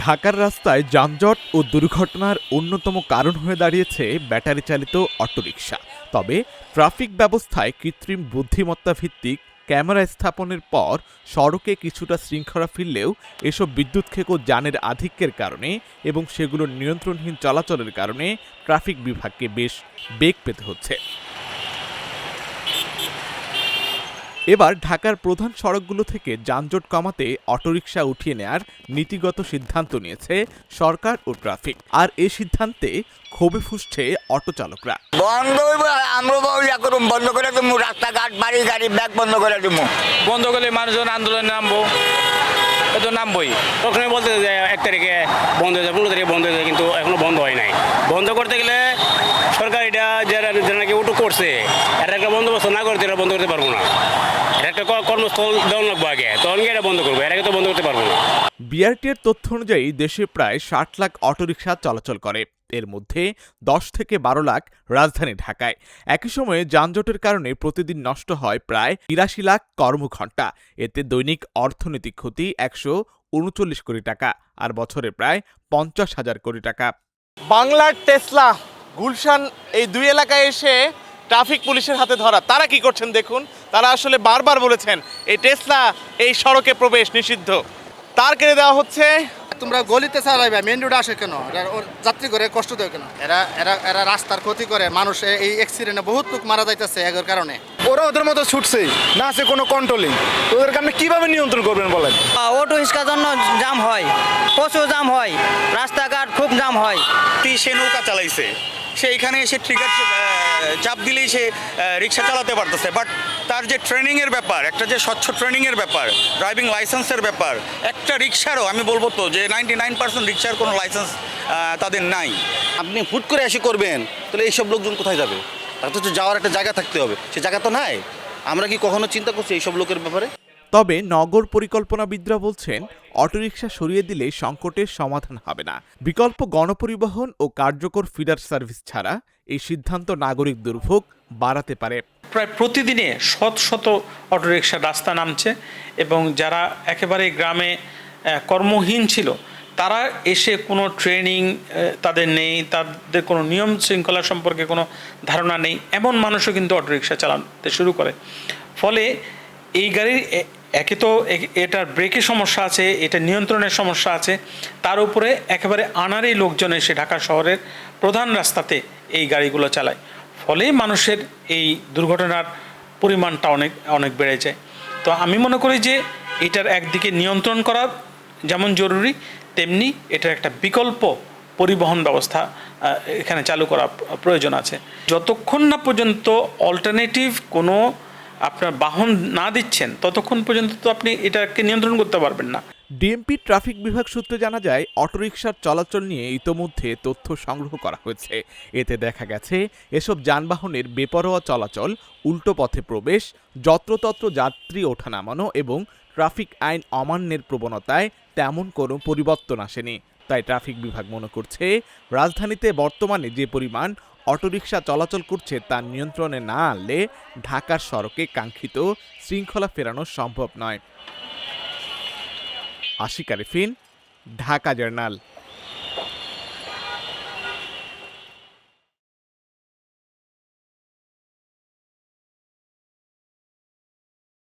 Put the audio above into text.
ঢাকার রাস্তায় যানজট ও দুর্ঘটনার অন্যতম কারণ হয়ে দাঁড়িয়েছে ব্যাটারি চালিত অটোরিকশা। তবে ট্রাফিক ব্যবস্থায় কৃত্রিম বুদ্ধিমত্তা ভিত্তিক ক্যামেরা স্থাপনের পর সড়কে কিছুটা শৃঙ্খলা ফিরলেও এসব বিদ্যুৎক্ষেকো যানের আধিক্যের কারণে এবং সেগুলোর নিয়ন্ত্রণহীন চলাচলের কারণে ট্রাফিক বিভাগকে বেশ বেগ পেতে হচ্ছে। এবার ঢাকার প্রধান সড়কগুলো থেকে যানজট কমাতে অটোরিকশা উঠিয়ে নেয়ার নীতিগত সিদ্ধান্ত নিয়েছে সরকার ও ট্রাফিক। আর এই সিদ্ধান্তে ক্ষোভে ফুঁসছে অটো চালকরা। বন্ধ করে দেবো, রাস্তাঘাট বাড়ি গাড়ি ব্যাগ বন্ধ করে দেবো। বন্ধ করলে মানুষজন আন্দোলনে নামবো, তো নামবই। ওখানে বলতে যে 1 তারিখে বন্ধ হয়ে যায়, 15 তারিখে বন্ধ হয়ে যায়, কিন্তু এখনো বন্ধ হয় নাই। বন্ধ করতে গেলে সরকার এটা যারা নাকি উঠো করছে, এটা একটা বন্দোবস্ত না করতে এটা বন্ধ করতে পারবো না। এটা একটা কর্মস্থল দেওয়া লাগবো আগে, তখন এটা বন্ধ করবো, এর আগে তো বন্ধ করতে পারবো না। বিআরটির তথ্য অনুযায়ী দেশে প্রায় 60 লাখ অটোরিকশা চলাচল করে। এর মধ্যে 10 থেকে 12 লাখ রাজধানী ঢাকায়। একই সময়ে যানজটের কারণে প্রতিদিন নষ্ট হয় প্রায় 83 লাখ কর্মঘণ্টা। এতে দৈনিক অর্থনৈতিক ক্ষতি 139 কোটি টাকা, আর বছরে প্রায় 50,000 কোটি টাকা। বাংলার টেসলা গুলশান এই দুই এলাকায় এসে ট্রাফিক পুলিশের হাতে ধরা। তারা কি করছেন দেখুন। তারা আসলে বারবার বলেছেন এই টেসলা এই সড়কে প্রবেশ নিষিদ্ধ, তার কেড়ে দেওয়া হচ্ছে। তোমরা গলিতে চালাইবে, মেন রোডে আসে কেন? যাত্রী করে কষ্ট দেয় কেন? এরা এরা এরা রাস্তার ক্ষতি করে, মানুষ এই অ্যাক্সিডেন্টে বহুত লোক মারা যাইতেছে এর কারণে। ওরা ওদের মতো ছুটছে, না আছে কোনো কন্ট্রোলিং। তো ওদেরকে আপনি কিভাবে নিয়ন্ত্রণ করবেন বলেন? অটো রিক্সার জন্য জাম হয়, প্রচুর জাম হয়, রাস্তাঘাট খুব জাম হয়। সে নৌকা চালাইছে, সে এখানে এসে ট্রিগার চাপ দিলেই সে রিক্সা চালাতে পারতেছে। বাট তার যে ট্রেনিংয়ের ব্যাপার, একটা যে স্বচ্ছ ট্রেনিংয়ের ব্যাপার, ড্রাইভিং লাইসেন্সের ব্যাপার, একটা রিক্সারও আমি বলবো তো যে 99% রিক্সার কোনো লাইসেন্স তাদের নাই। আপনি হুট করে এসে করবেন, তাহলে এইসব লোকজন কোথায় যাবে? তাদের তো যাওয়ার একটা জায়গা থাকতে হবে, সে জায়গা তো নাই। আমরা কি কখনো চিন্তা করছি এইসব লোকের ব্যাপারে? তবে নগর পরিকল্পনাবিদরা বলছেন অটোরিকশা সরিয়ে দিলে সংকটের সমাধান হবে না। বিকল্প গণপরিবহন ও কার্যকর ফিডার সার্ভিস ছাড়া এই সিদ্ধান্ত নাগরিক দুর্ভোগ বাড়াতে পারে। প্রায় প্রতিদিনে শত শত অটোরিকশা রাস্তা নামছে এবং যারা একেবারে গ্রামে কর্মহীন ছিল তারা এসে কোনো ট্রেনিং তাদের নেই, তাদের কোনো নিয়ম শৃঙ্খলা সম্পর্কে কোনো ধারণা নেই, এমন মানুষও কিন্তু অটোরিকশা চালাতে শুরু করে। ফলে এই গাড়ির একে তো এটার ব্রেকের সমস্যা আছে, এটা নিয়ন্ত্রণের সমস্যা আছে, তার উপরে একেবারে আনাড়ি লোকজন এসে ঢাকা শহরের প্রধান রাস্তাতে এই গাড়িগুলো চালায়। ফলে মানুষের এই দুর্ঘটনার পরিমাণটা অনেক অনেক বেড়ে যায়। তো আমি মনে করি যে এটার একদিকে নিয়ন্ত্রণ করা যেমন জরুরি, তেমনি এটার একটা বিকল্প পরিবহন ব্যবস্থা এখানে চালু করা প্রয়োজন আছে। যতক্ষণ না পর্যন্ত অল্টারনেটিভ কোনো আপনার বাহন না দিচ্ছেন, ততক্ষণ পর্যন্ত তো আপনি এটাকে নিয়ন্ত্রণ করতে পারবেন না। ডিএমপি ট্রাফিক বিভাগ সূত্রে জানা যায়, অটোরিকশার চলাচল নিয়ে ইতোমধ্যে তথ্য সংগ্রহ করা হয়েছে। এতে দেখা গেছে এসব যানবাহনের বেপরোয়া চলাচল, উল্টো পথে প্রবেশ, যত্রতত্র যাত্রী ওঠা নামানো এবং ট্রাফিক আইন অমান্যের প্রবণতায় তেমন কোনো পরিবর্তন আসেনি। তাই ট্রাফিক বিভাগ মনে করছে, রাজধানীতে বর্তমানে যে পরিমাণ অটোরিকশা চলাচল করছে তা নিয়ন্ত্রণে না আনলে ঢাকার সড়কে কাঙ্ক্ষিত শৃঙ্খলা ফেরানো সম্ভব নয়। আশিক আরিফিন, ঢাকা জার্নাল।